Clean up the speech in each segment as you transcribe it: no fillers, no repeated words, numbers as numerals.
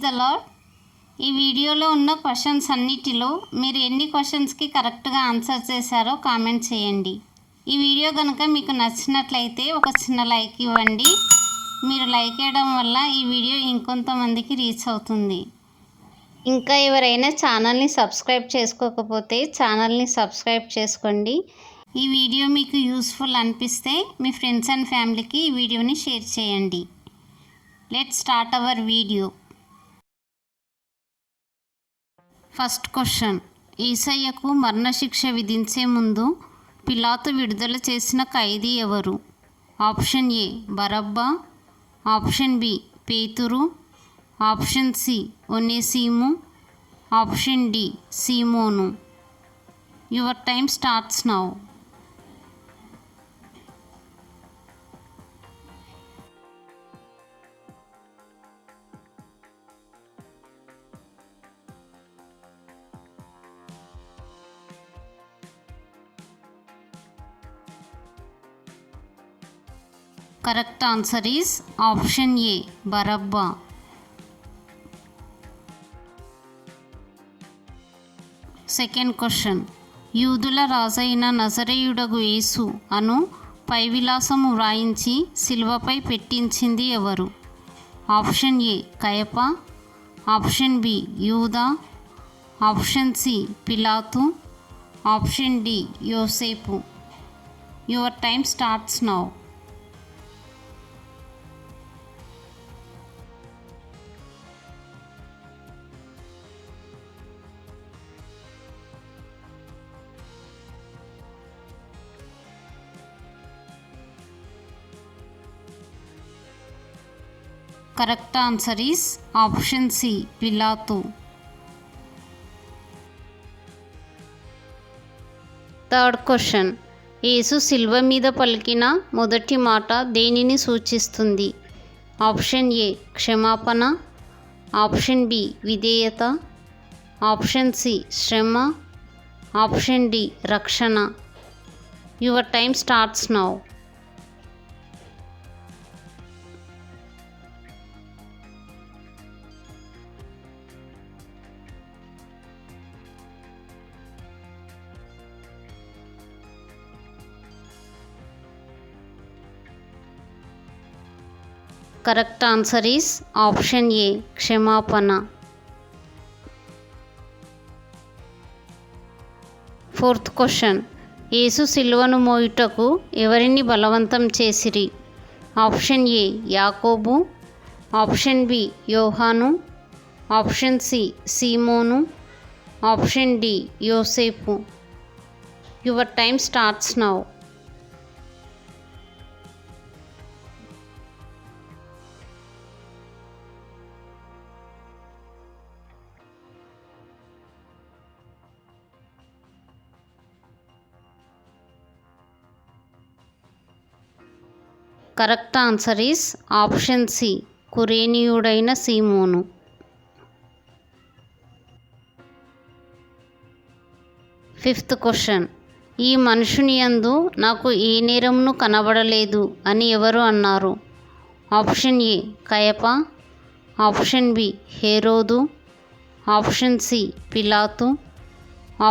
The lord. ఈ వీడియోలో ఉన్న క్వశ్చన్స్ అన్నిటిలో మీరు ఎన్ని క్వశ్చన్స్కి కరెక్ట్గా ఆన్సర్ చేశారో కామెంట్ చేయండి. ఈ వీడియో కనుక మీకు నచ్చినట్లయితే ఒక చిన్న లైక్ ఇవ్వండి. మీరు లైక్ చేయడం వల్ల ఈ వీడియో ఇంకొంతమందికి రీచ్ అవుతుంది. ఇంకా ఎవరైనా ఛానల్ని సబ్స్క్రైబ్ చేసుకోకపోతే ఛానల్ని సబ్స్క్రైబ్ చేసుకోండి. ఈ వీడియో మీకు యూస్ఫుల్ అనిపిస్తే మీ ఫ్రెండ్స్ అండ్ ఫ్యామిలీకి ఈ వీడియోని షేర్ చేయండి. Let's start our video. First question. యేసయ్యకు మరణశిక్ష విధించే ముందు పిలాతు విడుదల చేసిన ఖైదీ ఎవరు? ఆప్షన్ ఏ బరబ్బా, ఆప్షన్ బి పేతురు, ఆప్షన్ సి ఒనేసిము, ఆప్షన్ డి సీమోను. Your time starts now. Correct answer is option A బరబ్బా. Second question. యూదుల రాజైన నజరేయుడగు యేసు అను పై విలాసము వ్రాయించి శిలువపై పెట్టించింది ఎవరు? ఆప్షన్ ఏ కయప, ఆప్షన్ బి యూదా, ఆప్షన్ సి పిలాతు, ఆప్షన్ డి యోసేపు. Your time starts now. Correct answer is option C పిలాతు. Third question. యేసు శిలువ మీద పలికిన మొదటి మాట దేనిని సూచిస్తుంది? ఆప్షన్ ఏ క్షమాపణ, ఆప్షన్ బి విధేయత, ఆప్షన్ సి శ్రమ, ఆప్షన్ డి రక్షణ. Your time starts now. Correct answer is option A క్షమాపణ. Fourth question. యేసు సిలువను మోయుటకు ఎవరిని బలవంతం చేసిరి? ఆప్షన్ ఏ యాకోబు, ఆప్షన్ బి యోహాను, ఆప్షన్ సి సీమోను, ఆప్షన్ డి యోసేపు. Your time starts now. Correct answer is option C కురేనీయుడైన సీమోను. Fifth question. ఈ మనుషుని యందు నాకు ఏ నేరమును కనబడలేదు అని ఎవరు అన్నారు? ఆప్షన్ ఏ కయప, ఆప్షన్ బి హేరోదు, ఆప్షన్ సి పిలాతు,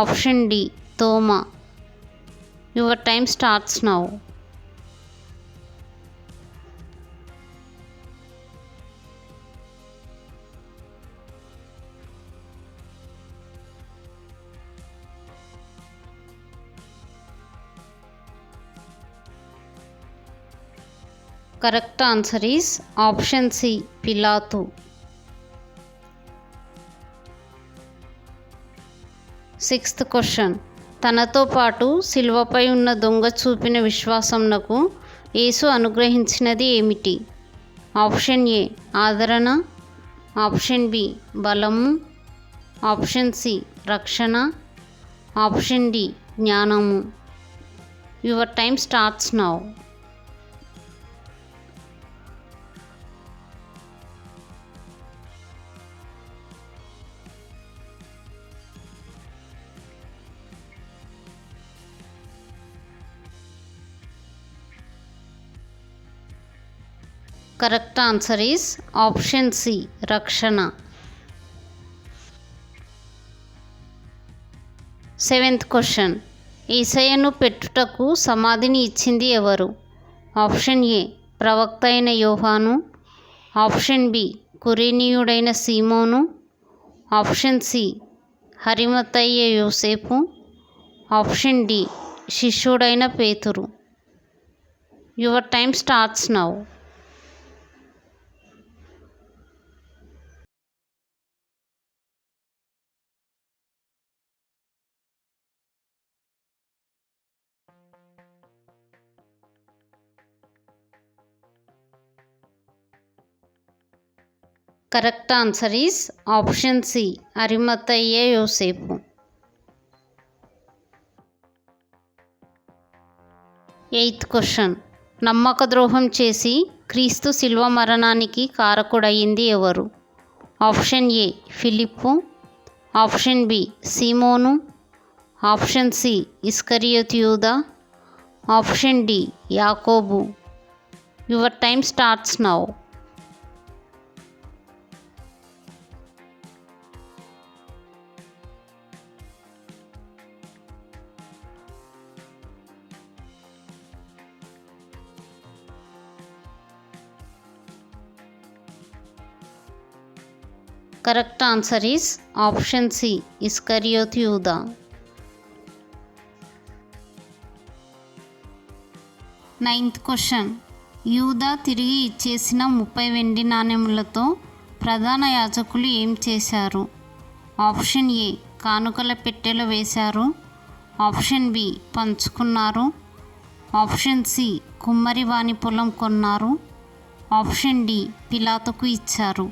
ఆప్షన్ డి తోమా. Your time starts now. Correct answer is option C పిలాతు. Sixth question. తనతో పాటు శిలువపై ఉన్న దొంగ చూపిన విశ్వాసంనకు యేసు అనుగ్రహించినది ఏమిటి? ఆప్షన్ ఏ ఆదరణ, ఆప్షన్ బి బలము, ఆప్షన్ సి రక్షణ, ఆప్షన్ డి జ్ఞానము. Your time starts now. Correct answer is option C రక్షణ. 7th question. యేసయ్యను పెట్టుటకు సమాధిని ఇచ్చింది ఎవరు? ఆప్షన్ ఏ ప్రవక్త అయిన యోహాను, ఆప్షన్ బి కురేనీయుడైన సీమోను, ఆప్షన్ సి హరిమతయ్య యోసేపు, ఆప్షన్ డి శిష్యుడైన పేతురు. Your time starts now. Correct answer is option C హరిమతయ్య యోసేపు. 8th question. నమ్మక ద్రోహం చేసి క్రీస్తు శిల్వ మరణానికి కారకుడయ్యింది ఎవరు? ఆప్షన్ ఏ ఫిలిప్పు, ఆప్షన్ బి సీమోను, ఆప్షన్ సి ఇస్కరియోతు యూదా, ఆప్షన్ డి యాకోబు. Your time starts now. Correct answer is option C ఇస్కరియోతు యూదా. 9th question. యూదా తిరిగి ఇచ్చేసిన 30 వెండి నాణెములతో ప్రధాన యాజకులు ఏం చేశారు? ఆప్షన్ ఏ కానుకల పెట్టెలో వేశారు, ఆప్షన్ బి పంచుకున్నారు, ఆప్షన్ సి కుమ్మరి వాని పొలం కొన్నారు, ఆప్షన్ డి పిలాతుకు ఇచ్చారు.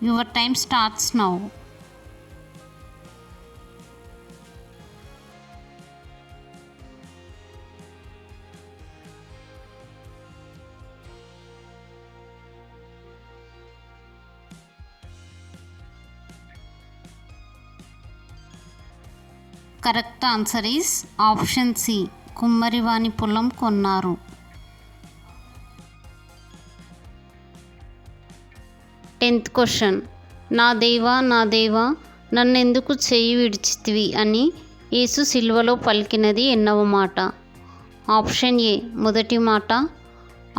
Your time starts now. Correct answer is option C కుమ్మరి వాని పొలం కొన్నారు. 10th question. నా దేవా నా దేవా నన్నెందుకు చేయి విడిచితివి అని యేసు సిలువలో పలికినది ఎన్నవ మాట? ఆప్షన్ ఏ మొదటి మాట,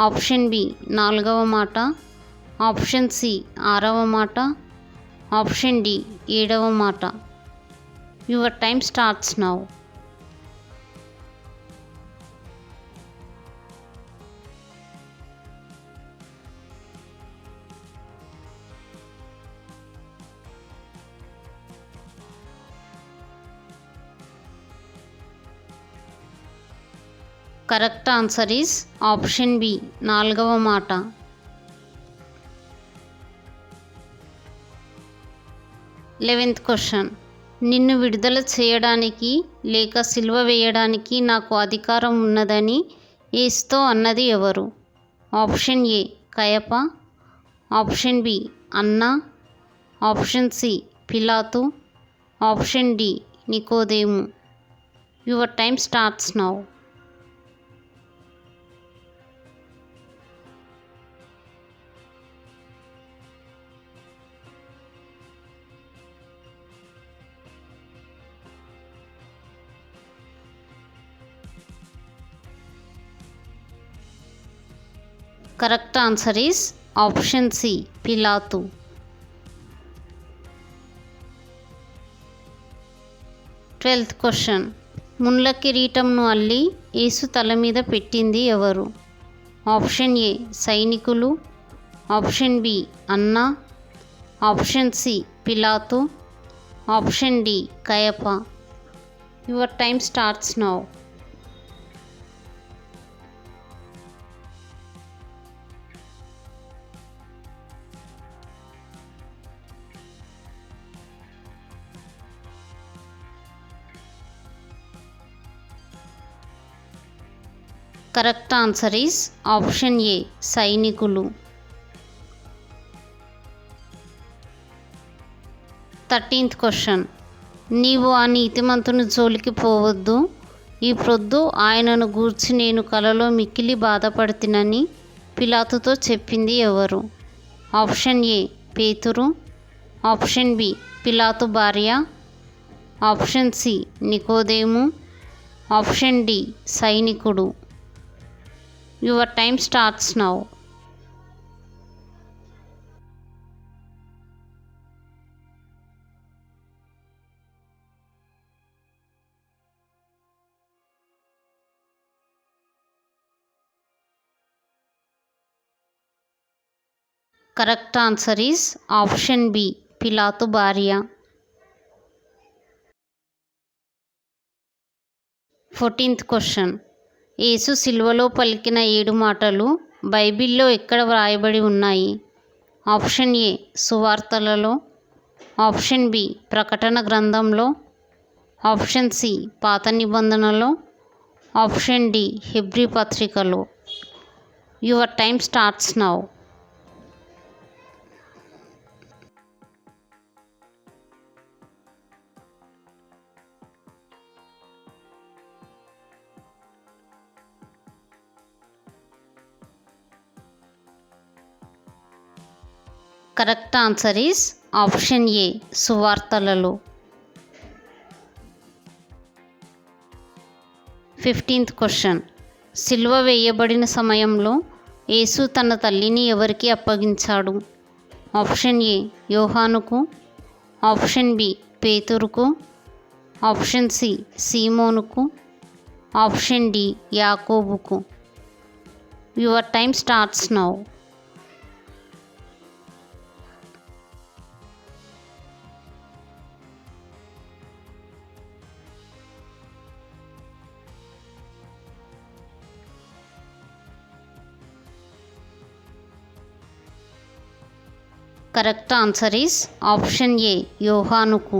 ఆప్షన్ బి 4వ మాట, ఆప్షన్ సి 6వ మాట, ఆప్షన్ డి 7వ మాట. Your time starts now. Correct answer is option B 4వ మాట. 11th question. నిన్ను విడుదల చేయడానికి లేక సిలువ వేయడానికి నాకు అధికారం ఉన్నదని యేసుతో అన్నది ఎవరు? ఆప్షన్ ఏ కయప, ఆప్షన్ బి అన్న, ఆప్షన్ సి పిలాతు, ఆప్షన్ డి నికోదేము. Your time starts now. Correct answer is option C పిలాతు. 12th question. ముళ్ళ కిరీటంను అల్లి యేసు తల మీద పెట్టింది ఎవరు? ఆప్షన్ ఏ సైనికులు, ఆప్షన్ బి అన్న, ఆప్షన్ సి పిలాతు, ఆప్షన్ డి కయప. Your time starts now. Correct answer is option A సైనికులు. 13th question. నీవు ఆ నీతిమంతుని జోలికి పోవద్దు, ఈ ప్రొద్దు ఆయనను గూర్చి నేను కలలో మిక్కిలి బాధపడుతునని పిలాతుతో చెప్పింది ఎవరు? ఆప్షన్ ఏ పేతురు, ఆప్షన్ బి పిలాతు భార్య, ఆప్షన్ సి నికోదేము, ఆప్షన్ డి సైనికుడు. Your time starts now. Correct answer is option B పిలాతు భార్య. 14th question. యేసు సిలువలో పలికిన 7 మాటలు బైబిల్లో ఎక్కడ వ్రాయబడి ఉన్నాయి? ఆప్షన్ ఏ సువార్తలలో, ఆప్షన్ బి ప్రకటన గ్రంథంలో, ఆప్షన్ సి పాత నిబంధనలో, ఆప్షన్ డి హెబ్రీ పత్రికలో. Your time starts now. Correct answer is option A సువార్తలలో. 15th question. సిలువ వేయబడిన సమయంలో యేసు తన తల్లిని ఎవరికి అప్పగించాడు? ఆప్షన్ ఏ యోహానుకు, ఆప్షన్ బి పేతురుకు, ఆప్షన్ సి సీమోనుకు, ఆప్షన్ డి యాకోబుకు. Your time starts now. Correct answer is option A యోహానుకు.